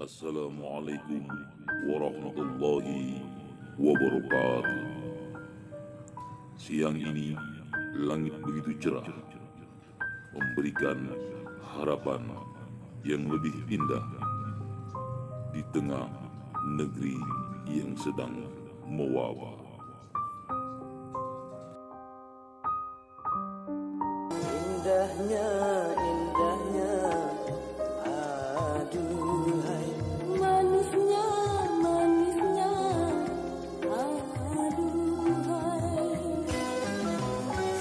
Assalamualaikum warahmatullahi wabarakatuh. Siang ini langit begitu cerah, memberikan harapan yang lebih indah di tengah negeri yang sedang mewabah. Indahnya, indahnya, aduhai. Manisnya, manisnya, aduhai.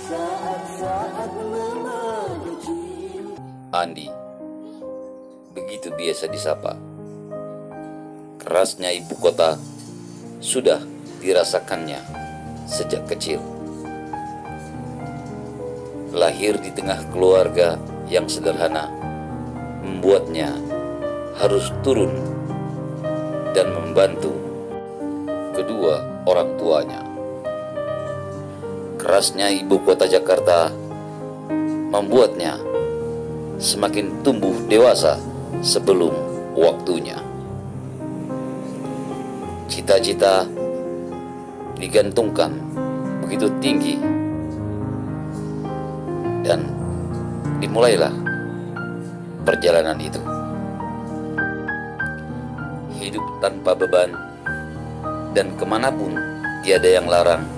Saat-saat memadu cinta. Andi, begitu biasa disapa. Kerasnya ibu kota sudah dirasakannya sejak kecil. Lahir di tengah keluarga yang sederhana membuatnya harus turun dan membantu kedua orang tuanya. Kerasnya ibu kota Jakarta membuatnya semakin tumbuh dewasa sebelum waktunya. Cita-cita digantungkan begitu tinggi dan dimulailah perjalanan itu. Hidup tanpa beban dan kemanapun tiada yang larang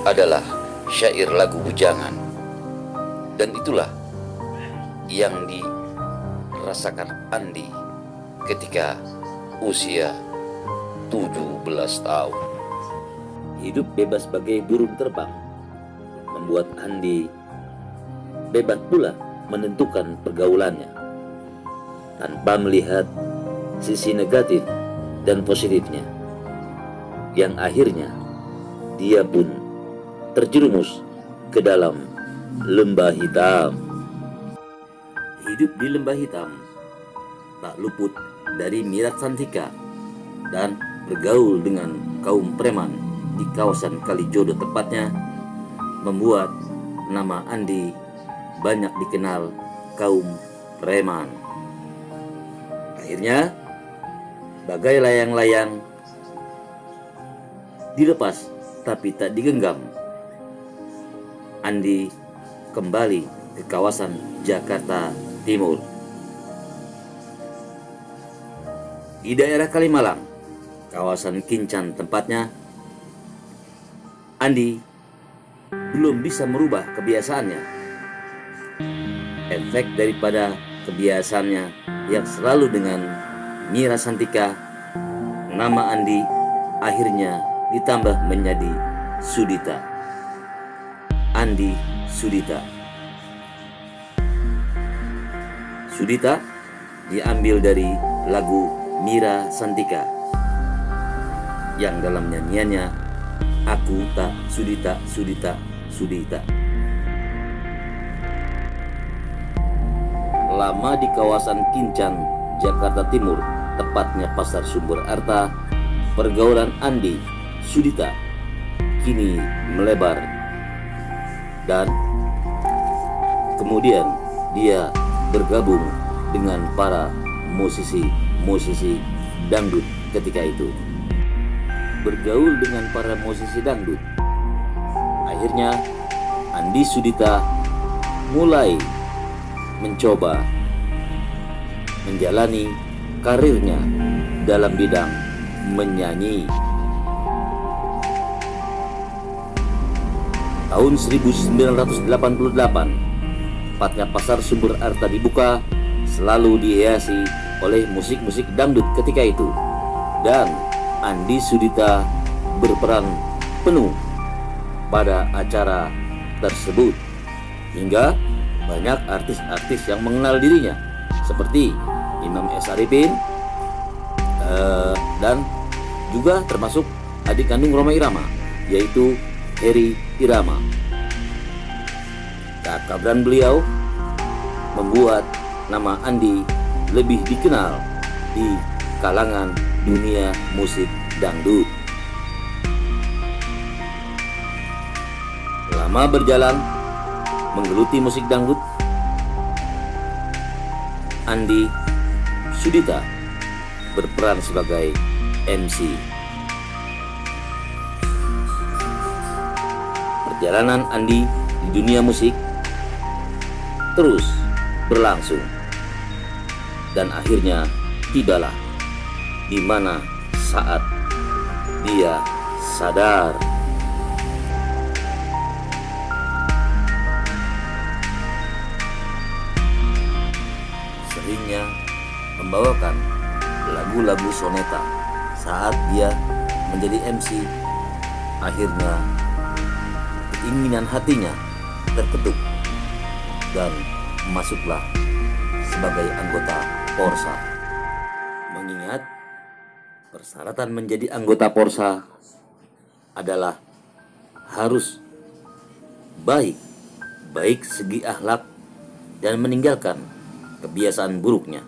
adalah syair lagu bujangan. Dan itulah yang dirasakan Andi ketika usia 17 tahun. Hidup bebas sebagai burung terbang membuat Andi bebas pula menentukan pergaulannya tanpa melihat sisi negatif dan positifnya, yang akhirnya dia pun terjerumus ke dalam lembah hitam. Hidup di lembah hitam tak luput dari mirat santika dan bergaul dengan kaum preman di kawasan Kalijodo tepatnya membuat nama Andi banyak dikenal kaum preman. Akhirnya bagai layang-layang dilepas tapi tak digenggam, Andi kembali ke kawasan Jakarta Timur. Di daerah Kalimalang, kawasan Kincan tempatnya, Andi belum bisa merubah kebiasaannya. Efek daripada kebiasaannya yang selalu dengan Mira Santika, nama Andi akhirnya ditambah menjadi Sudita. Andi Sudita. Sudita diambil dari lagu Mira Santika yang dalam nyanyiannya Aku tak Sudita, Sudita, Sudita. Lama di kawasan Kincan, Jakarta Timur, tepatnya Pasar Sumber Arta, pergaulan Andi Sudita kini melebar dan kemudian dia bergabung dengan para musisi dangdut ketika itu. Bergaul dengan para musisi dangdut, akhirnya Andi Sudita mulai mencoba menjalani karirnya dalam bidang menyanyi. Tahun 1988, tepatnya Pasar Sumber Arta dibuka, selalu dihiasi oleh musik-musik dangdut ketika itu. Dan Andi Sudita berperan penuh pada acara tersebut, hingga banyak artis-artis yang mengenal dirinya seperti Imam S. Arifin dan juga termasuk adik kandung Rhoma Irama, yaitu Heri Irama. Keakraban beliau membuat nama Andi lebih dikenal di kalangan dunia musik dangdut. Lama berjalan menggeluti musik dangdut, Andi Sudita berperan sebagai MC. Perjalanan Andi di dunia musik terus berlangsung, dan akhirnya tibalah di mana saat dia sadar. Seringnya membawakan lagu-lagu soneta saat dia menjadi MC. Akhirnya keinginan hatinya terketuk dan masuklah sebagai anggota Porsa. Mengingat persyaratan menjadi anggota Porsa adalah harus baik segi akhlak dan meninggalkan kebiasaan buruknya.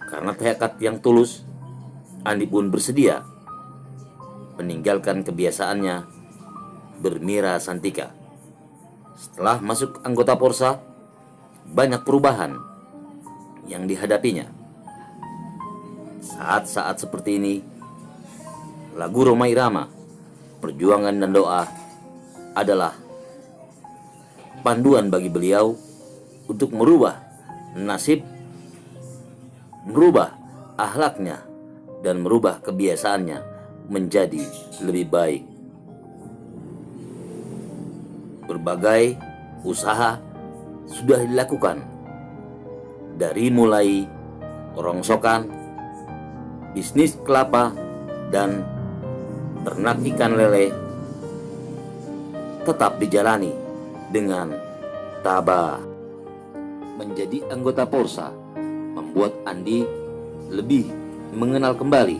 Karena tekad yang tulus, Andi pun bersedia meninggalkan kebiasaannya bermira santika. Setelah masuk anggota Porsa, banyak perubahan yang dihadapinya. Saat-saat seperti ini, lagu Rhoma Irama, Perjuangan dan Doa adalah panduan bagi beliau untuk merubah nasib, merubah akhlaknya, dan merubah kebiasaannya menjadi lebih baik. Berbagai usaha sudah dilakukan, dari mulai rongsokan, bisnis kelapa, dan ternak ikan lele, tetap dijalani dengan tabah. Menjadi anggota Porsa membuat Andi lebih mengenal kembali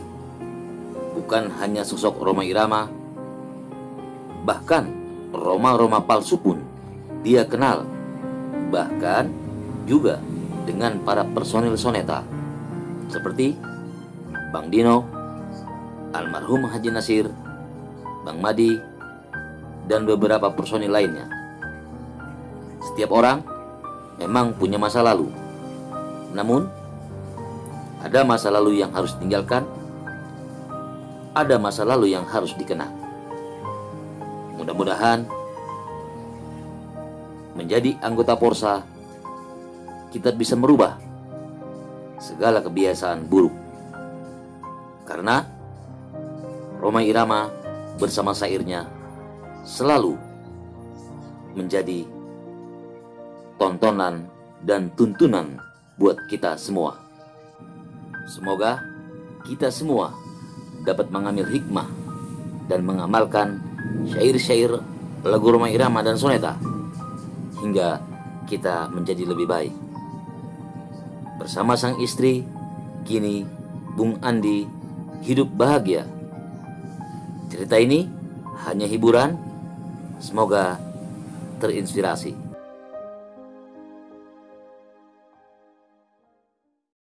bukan hanya sosok Rhoma Irama, bahkan Roma-Roma palsu pun dia kenal, bahkan juga dengan para personil soneta seperti Bang Dino, almarhum Haji Nasir, Bang Madi, dan beberapa personil lainnya. Setiap orang memang punya masa lalu, namun ada masa lalu yang harus ditinggalkan, ada masa lalu yang harus dikenang. Mudah-mudahan menjadi anggota Porsa kita bisa merubah segala kebiasaan buruk, karena Rhoma Irama bersama syairnya selalu menjadi tontonan dan tuntunan buat kita semua. Semoga kita semua dapat mengambil hikmah dan mengamalkan syair-syair lagu Rhoma Irama dan soneta hingga kita menjadi lebih baik. Bersama sang istri, kini Bung Andi hidup bahagia. Cerita ini hanya hiburan, semoga terinspirasi.